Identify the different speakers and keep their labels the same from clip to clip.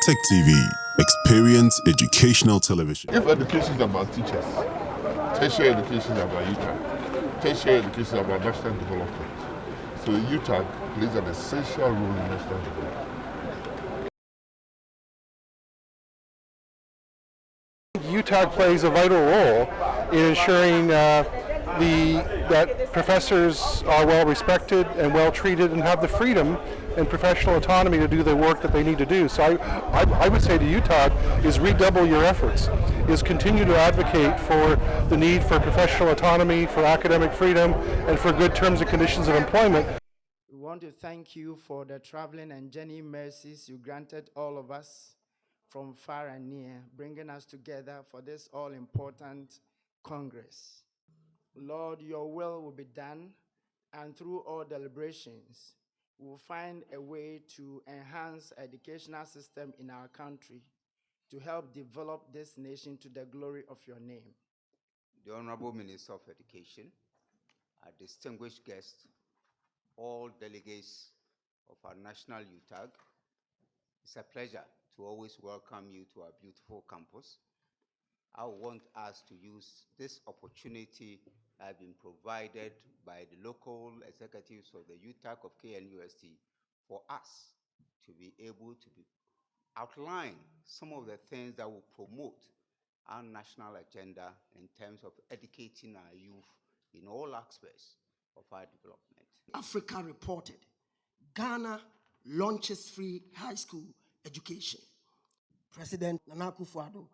Speaker 1: KNUST-TEK TV. Experience educational television.
Speaker 2: If education is about teachers, tertiary education is about UTAG, tertiary education is about national development. So UTAG plays an essential role in national development.
Speaker 3: UTAG plays a vital role in ensuring that professors are well respected and well treated and have the freedom and professional autonomy to do the work that they need to do. So I would say to UTAG is redouble your efforts, is continue to advocate for the need for professional autonomy, for academic freedom, and for good terms and conditions of employment.
Speaker 4: We want to thank you for the traveling and journey mercies you granted all of us from far and near, bringing us together for this all-important Congress. Lord, your will be done, and through all deliberations, we will find a way to enhance the educational system in our country to help develop this nation to the glory of your name.
Speaker 5: The Honorable Minister of Education, our distinguished guests, all delegates of our national UTAG, it's a pleasure to always welcome you to our beautiful campus. I want us to use this opportunity that has been provided by the local executives of the UTAG of KNUST for us to be able to outline some of the things that will promote our national agenda in terms of educating our youth in all aspects of our development.
Speaker 6: Africa reported, Ghana launches free high school education. President Nana Akufo-Addo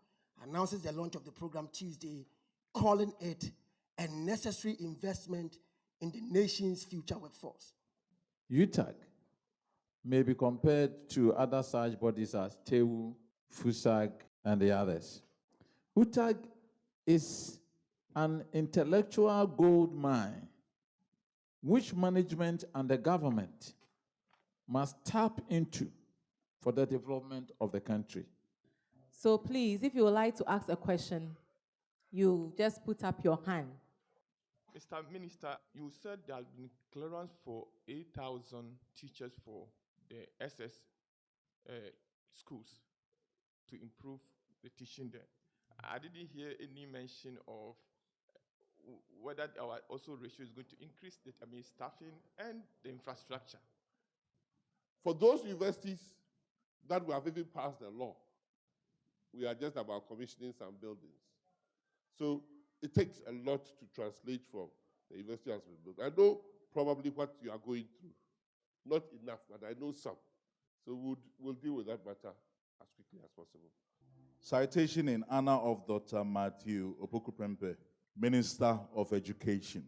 Speaker 6: announces the launch of the program Tuesday, calling it a necessary investment in the nation's future workforce.
Speaker 7: UTAG may be compared to other such bodies as TEU, FUSAG, and the others. UTAG is an intellectual gold mine which management and the government must tap into for the development of the country.
Speaker 8: So please, if you would like to ask a question, you just put up your hand.
Speaker 2: Mr. Minister, you said there has been clearance for 8,000 teachers for the SS schools to improve the teaching there. I didn't hear any mention of whether our also ratio is going to increase the staffing and the infrastructure. For those universities that we have even passed the law, we are just about commissioning some buildings. So it takes a lot to translate from the university has been built. I know probably what you are going through. Not enough, but I know some. So we'll deal with that matter as quickly as possible.
Speaker 9: Citation in honor of Dr. Matthew Opoku-Prempeh, Minister of Education.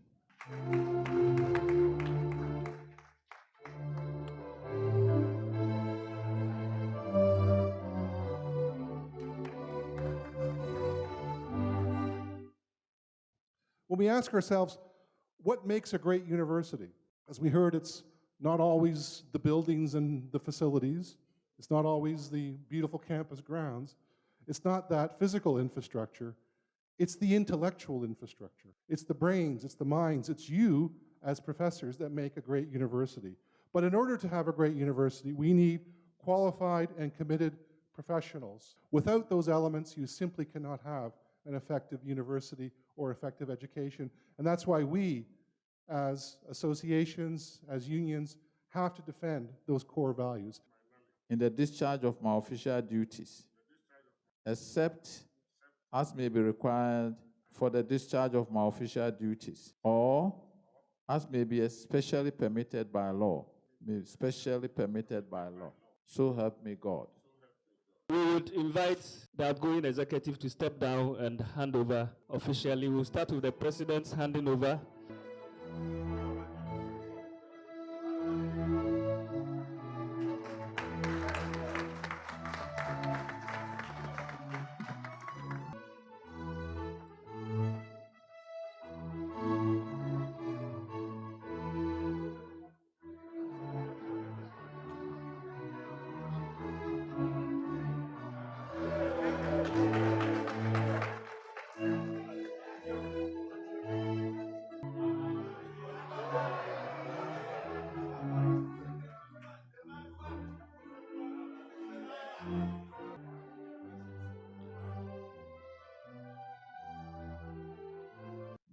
Speaker 3: When we ask ourselves, what makes a great university? As we heard, it's not always the buildings and the facilities. It's not always the beautiful campus grounds. It's not that physical infrastructure. It's the intellectual infrastructure. It's the brains, it's the minds, it's you as professors that make a great university. But in order to have a great university, we need qualified and committed professionals. Without those elements, you simply cannot have an effective university or effective education. And that's why we, as associations, as unions, have to defend those core values.
Speaker 7: In the discharge of my official duties, except as may be required for the discharge of my official duties, or as may be especially permitted by law, So help me God.
Speaker 10: We would invite the outgoing executive to step down and hand over officially. We'll start with the president's handing over.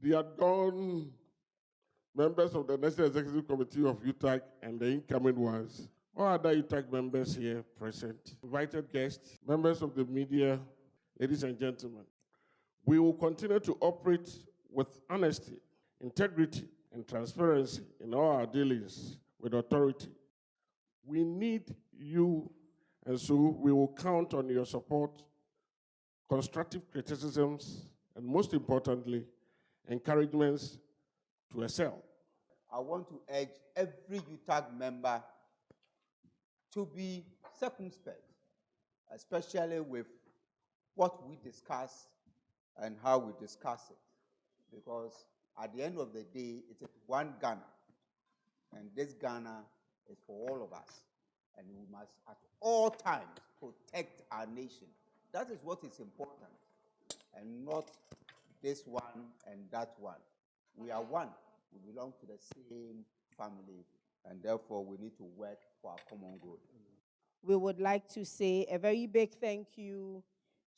Speaker 11: the outgone members of the National Executive Committee of UTAG and the incoming ones, all other UTAG members here present, invited guests, members of the media, ladies and gentlemen. We will continue to operate with honesty, integrity, and transparency in all our dealings with authority. We need you, and so we will count on your support, constructive criticisms, and most importantly, encouragements to excel.
Speaker 5: I want to urge every UTAG member to be circumspect, especially with what we discuss and how we discuss it. Because at the end of the day, it's one Ghana. And this Ghana is for all of us. And we must at all times protect our nation. That is what is important. And not this one and that one. We are one. We belong to the same family. And therefore, we need to work for our common good.
Speaker 12: We would like to say a very big thank you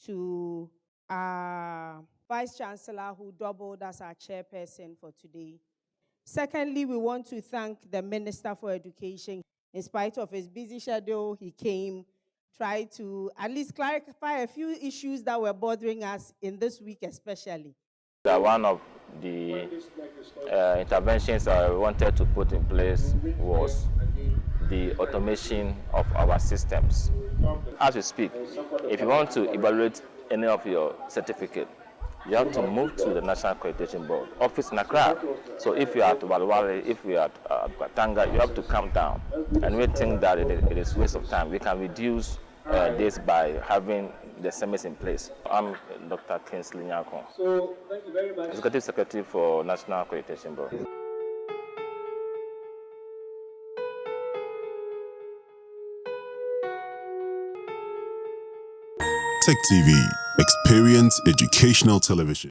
Speaker 12: to our Vice Chancellor who doubled as our chairperson for today. Secondly, we want to thank the Minister for Education. In spite of his busy schedule, he came, tried to at least clarify a few issues that were bothering us in this week especially.
Speaker 13: One of the interventions I wanted to put in place was the automation of our systems. As we speak, if you want to evaluate any of your certificate, you have to move to the National Accreditation Board office in Accra. So if you are at Walwale, if you are at Batanga, you have to come down. And we think that it is waste of time. We can reduce this by having the semis in place. I'm Dr. Kingsley Nyako.
Speaker 10: So, thank you very much.
Speaker 13: Executive Secretary for National Accreditation Board.
Speaker 1: Tech TV, experience educational television.